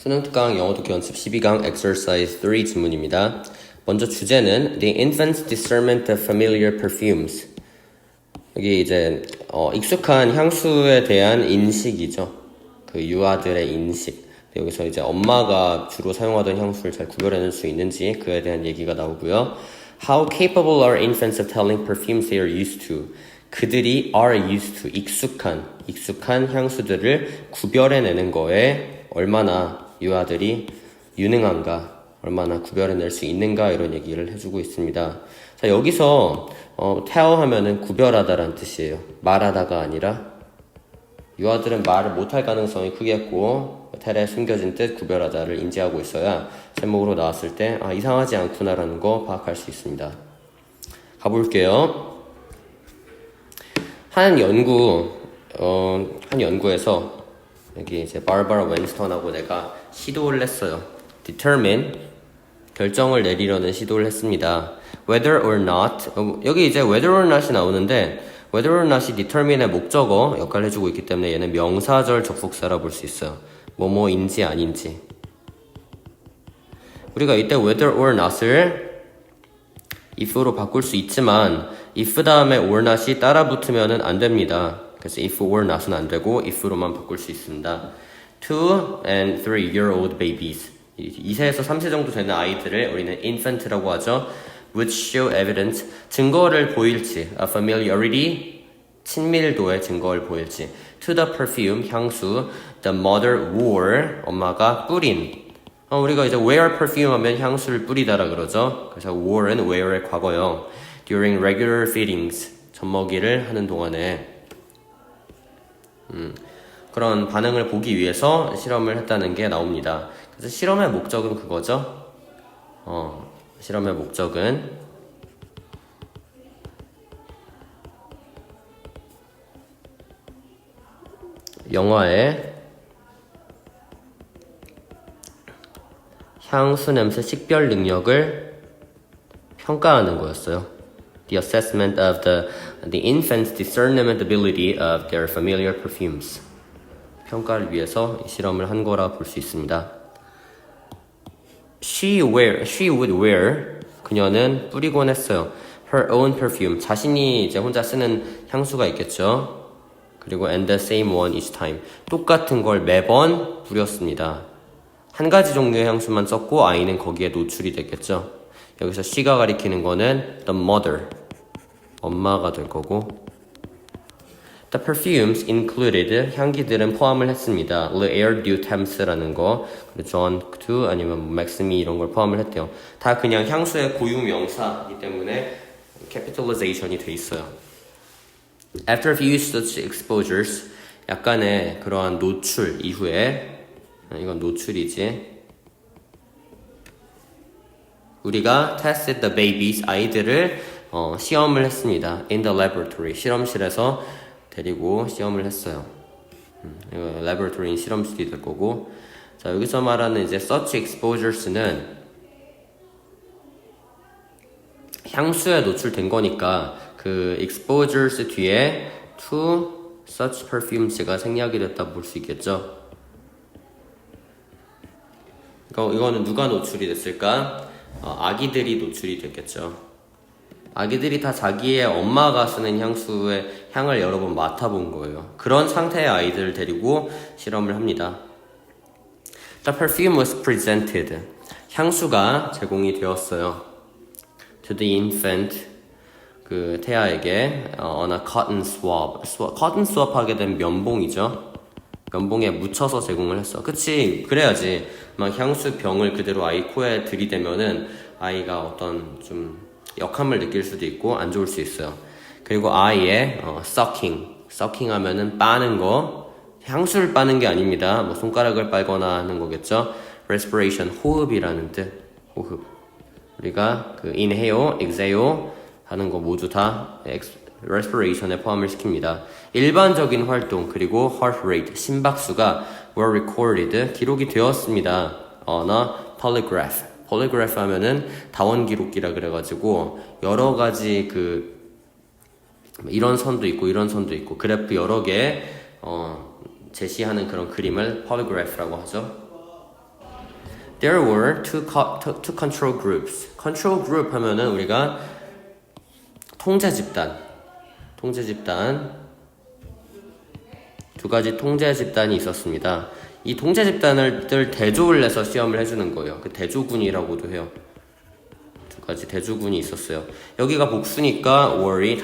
수능 특강 영어 듣기 연습 12강 exercise 3 지문입니다. 먼저 주제는 The infant's discernment of familiar perfumes. 여기 이제 익숙한 향수에 대한 인식이죠. 그 유아들의 인식. 여기서 이제 엄마가 주로 사용하던 향수를 잘 구별해낼 수 있는지 그에 대한 얘기가 나오고요. How capable are infants of telling perfumes they are used to? 그들이 are used to, 익숙한 향수들을 구별해내는 거에 얼마나 유아들이 유능한가, 얼마나 구별해낼 수 있는가 이런 얘기를 해주고 있습니다. 자, 여기서 tell 하면은 구별하다라는 뜻이에요. 말하다가 아니라 유아들은 말을 못할 가능성이 크겠고 tell에 숨겨진 뜻 구별하다를 인지하고 있어야 제목으로 나왔을 때 이상하지 않구나라는 거 파악할 수 있습니다. 가볼게요. 한 연구에서 여기 이제 바르바라 웬스턴하고 내가 시도를 했어요. determine 결정을 내리려는 시도를 했습니다. whether or not 여기 이제 whether or not이 나오는데 whether or not이 determine의 목적어 역할을 해주고 있기 때문에 얘는 명사절 접속사라 볼 수 있어요. 뭐뭐인지 아닌지. 우리가 이때 whether or not을 if로 바꿀 수 있지만 if 다음에 or not이 따라 붙으면 안 됩니다. 그래서 if or not은 안 되고 if로만 바꿀 수 있습니다. 2 and 3-year-old babies 2세에서 3세 정도 되는 아이들을 우리는 infant라고 하죠. would show evidence 증거를 보일지 a familiarity 친밀도의 증거를 보일지 to the perfume 향수 the mother wore 엄마가 뿌린 우리가 이제 wear perfume 하면 향수를 뿌리다라 그러죠. 그래서 wore는 wear의 과거형 during regular feedings 젖먹이를 하는 동안에 그런 반응을 보기 위해서 실험을 했다는 게 나옵니다. 그래서 실험의 목적은 그거죠. 실험의 목적은 영화의 향수 냄새 식별 능력을 평가하는 거였어요. The assessment of the infant's discernment ability of their familiar perfumes. 평가를 위해서 이 실험을 한 거라 볼 수 있습니다. She would wear 그녀는 뿌리곤 했어요. Her own perfume 자신이 이제 혼자 쓰는 향수가 있겠죠. 그리고 and the same one each time 똑같은 걸 매번 뿌렸습니다. 한 가지 종류의 향수만 썼고 아이는 거기에 노출이 됐겠죠. 여기서 she가 가리키는 거는 the mother 엄마가 될 거고 The perfumes included 향기들은 포함을 했습니다. Le Air du Temps라는 거 John II 아니면 Maximi 이런 걸 포함을 했대요. 다 그냥 향수의 고유 명사이기 때문에 capitalization이 돼 있어요. After a few such exposures 약간의 그러한 노출 이후에 이건 노출이지. 우리가 tested the babies 아이들을 시험을 했습니다. In the laboratory 실험실에서 데리고 시험을 했어요. 이거 laboratory는 실험실이 될 거고. 자 여기서 말하는 이제 such exposures는 향수에 노출된 거니까 그 exposures 뒤에 to such perfumes가 생략이 됐다 볼 수 있겠죠. 이거는 누가 노출이 됐을까? 아기들이 노출이 됐겠죠. 아기들이 다 자기의 엄마가 쓰는 향수의 향을 여러 번 맡아본 거예요. 그런 상태의 아이들을 데리고 실험을 합니다. The perfume was presented. 향수가 제공이 되었어요. To the infant. 그 태아에게 on a cotton swab. cotton swab 하게 된 면봉이죠. 면봉에 묻혀서 제공을 했어. 그치? 그래야지. 막 향수 병을 그대로 아이 코에 들이대면은 아이가 어떤 좀 역함을 느낄 수도 있고 안 좋을 수 있어요. 그리고 아이의 sucking 하면은 빠는 거 향수를 빠는 게 아닙니다. 뭐 손가락을 빨거나 하는 거겠죠. respiration 호흡이라는 뜻. 호흡. 우리가 그 inhale, exhale 하는 거 모두 다 respiration에 포함을 시킵니다. 일반적인 활동 그리고 heart rate 심박수가 were recorded 기록이 되었습니다. on a polygraph. polygraph 하면은 다원 기록기라 그래가지고 여러 가지 이런 선도 있고 이런 선도 있고 그래프 여러 개 제시하는 그런 그림을 polygraph라고 하죠. There were two control groups. control group 하면은 우리가 통제 집단 두 가지 통제 집단이 있었습니다. 이 통제 집단을 대조를 해서 시험을 해주는 거예요. 그 대조군이라고도 해요. 두 가지 대조군이 있었어요. 여기가 복수니까 were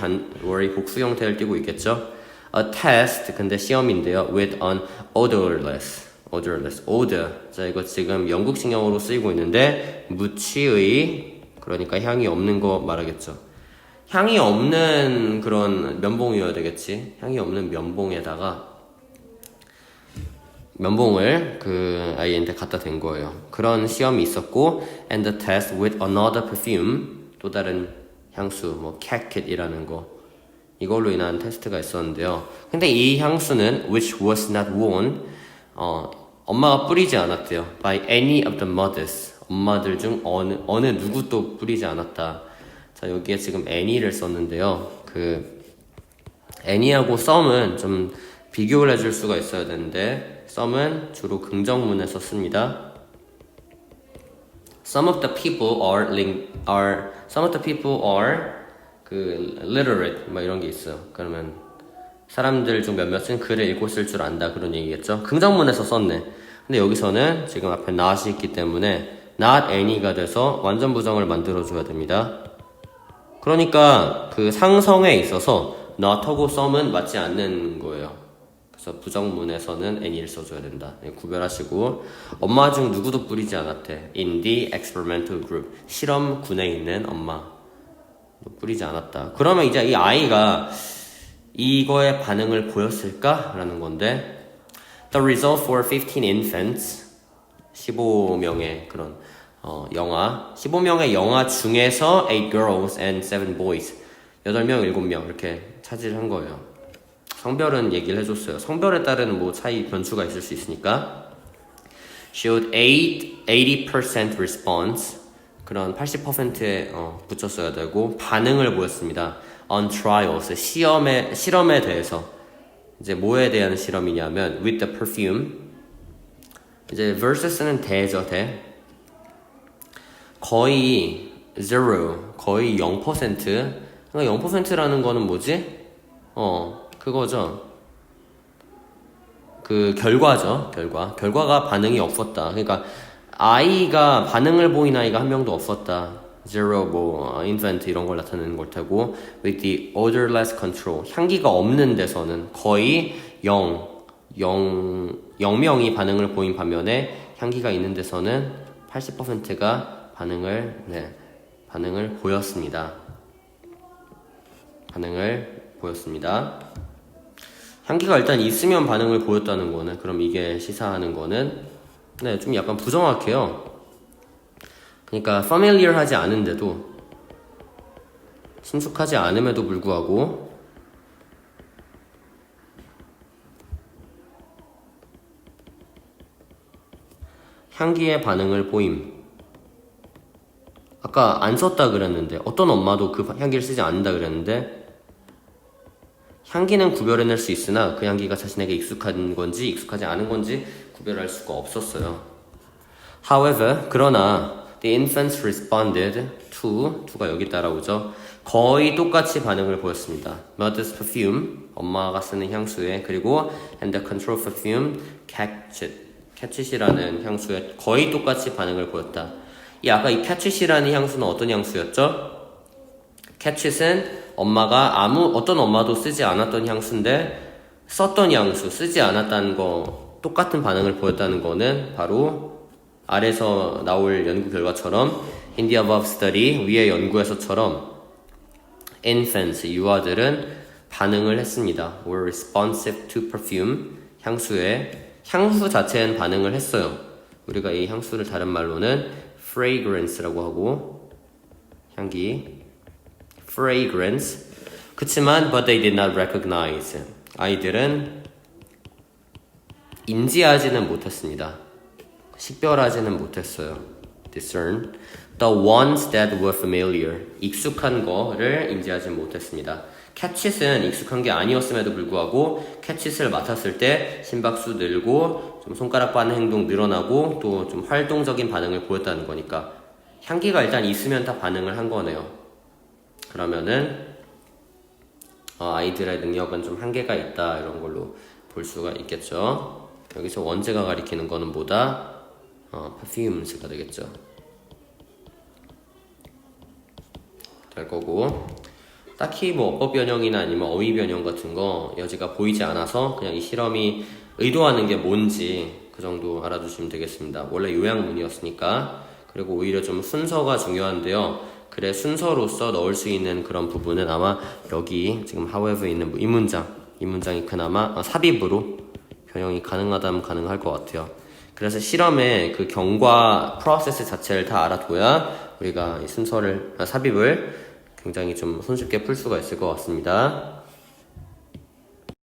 복수 형태를 띠고 있겠죠. A test 근데 시험인데요. with an odorless. odor. 자, 이거 지금 영국식 영어로 쓰이고 있는데 무취의 그러니까 향이 없는 거 말하겠죠. 향이 없는 그런 면봉이어야 되겠지. 향이 없는 면봉에다가 면봉을 그 아이한테 갖다 댄 거예요. 그런 시험이 있었고 and the test with another perfume 또 다른 향수 뭐 캣킷이라는 거 이걸로 인한 테스트가 있었는데요. 근데 이 향수는 which was not worn 엄마가 뿌리지 않았대요. by any of the mothers 엄마들 중 어느 누구도 뿌리지 않았다. 자, 여기에 지금 any를 썼는데요. 그 any하고 some은 좀 비교를 해줄 수가 있어야 되는데 some은 주로 긍정문에 썼습니다. Some of the people are 그 literate 막 이런 게 있어요. 그러면 사람들 중 몇몇은 글을 읽고 쓸 줄 안다 그런 얘기겠죠. 긍정문에서 썼네. 근데 여기서는 지금 앞에 not이 있기 때문에 not any가 돼서 완전 부정을 만들어줘야 됩니다. 그러니까 그 상성에 있어서 not하고 some은 맞지 않는 거예요. 그래서 부정문에서는 any를 써줘야 된다. 구별하시고 엄마 중 누구도 뿌리지 않았대. In the experimental group 실험군에 있는 엄마 뿌리지 않았다. 그러면 이제 이 아이가 이거에 반응을 보였을까? 라는 건데 The result for 15 infants 15명의 그런 영아 15명의 영아 중에서 8 girls and 7 boys 8명, 7명 이렇게 차지를 한 거예요. 성별은 얘기를 해줬어요. 성별에 따른 뭐 차이 변수가 있을 수 있으니까 showed 80% response 그런 80%에 붙였어야 되고 반응을 보였습니다. on trials 실험에 대해서 이제 뭐에 대한 실험이냐면 with the perfume 이제 versus는 대죠. 대 거의 0 거의 0% 그러니까 0%라는 거는 뭐지? 그거죠. 그 결과죠. 결과가 반응이 없었다. 그러니까 아이가 반응을 보인 아이가 한 명도 없었다. zero 뭐 infant 이런 걸 나타내는 걸 테고 with the odorless control 향기가 없는 데서는 거의 0명이 반응을 보인 반면에 향기가 있는 데서는 80%가 반응을 보였습니다. 향기가 일단 있으면 반응을 보였다는 거는 그럼 이게 시사하는 거는 좀 약간 부정확해요. 그러니까 familiar하지 않은데도 친숙하지 않음에도 불구하고 향기의 반응을 보임. 아까 안 썼다 그랬는데 어떤 엄마도 그 향기를 쓰지 않는다 그랬는데 향기는 구별해낼 수 있으나 그 향기가 자신에게 익숙한 건지 익숙하지 않은 건지 구별할 수가 없었어요. However, 그러나 the infants responded to가 여기 따라오죠. 거의 똑같이 반응을 보였습니다. Mother's perfume, 엄마가 쓰는 향수에 그리고 and the control perfume, catchit이라는 향수에 거의 똑같이 반응을 보였다. 아까 이 catchit이라는 향수는 어떤 향수였죠? catchit은 엄마가 어떤 엄마도 쓰지 않았던 향수인데 썼던 향수, 쓰지 않았다는 거 똑같은 반응을 보였다는 거는 바로 아래서 나올 연구 결과처럼 in the above study 위의 연구에서처럼 infants, 유아들은 반응을 했습니다. were responsive to perfume 향수 자체는 반응을 했어요. 우리가 이 향수를 다른 말로는 fragrance라고 하고 향기 fragrance 그치만 but they did not recognize 아이들은 인지하지는 못했습니다. 식별하지는 못했어요. discern the ones that were familiar 익숙한 거를 인지하지 못했습니다. catchit은 익숙한 게 아니었음에도 불구하고 catchit을 맡았을 때 심박수 늘고 좀 손가락 빠는 행동 늘어나고 또 좀 활동적인 반응을 보였다는 거니까 향기가 일단 있으면 다 반응을 한 거네요. 그러면은 아이들의 능력은 좀 한계가 있다 이런 걸로 볼 수가 있겠죠. 여기서 원제가 가리키는 거는 뭐다? perfumes가 되겠죠. 될 거고, 딱히 뭐 어법 변형이나 아니면 어휘 변형 같은 거 여지가 보이지 않아서 그냥 이 실험이 의도하는 게 뭔지 그 정도 알아두시면 되겠습니다. 원래 요약문이었으니까. 그리고 오히려 좀 순서가 중요한데요. 글의 순서로서 넣을 수 있는 그런 부분은 아마 여기 지금 however 있는 이 문장이 그나마 삽입으로 변형이 가능하다면 가능할 것 같아요. 그래서 실험의 그 경과 프로세스 자체를 다 알아둬야 우리가 이 순서를 삽입을 굉장히 좀 손쉽게 풀 수가 있을 것 같습니다.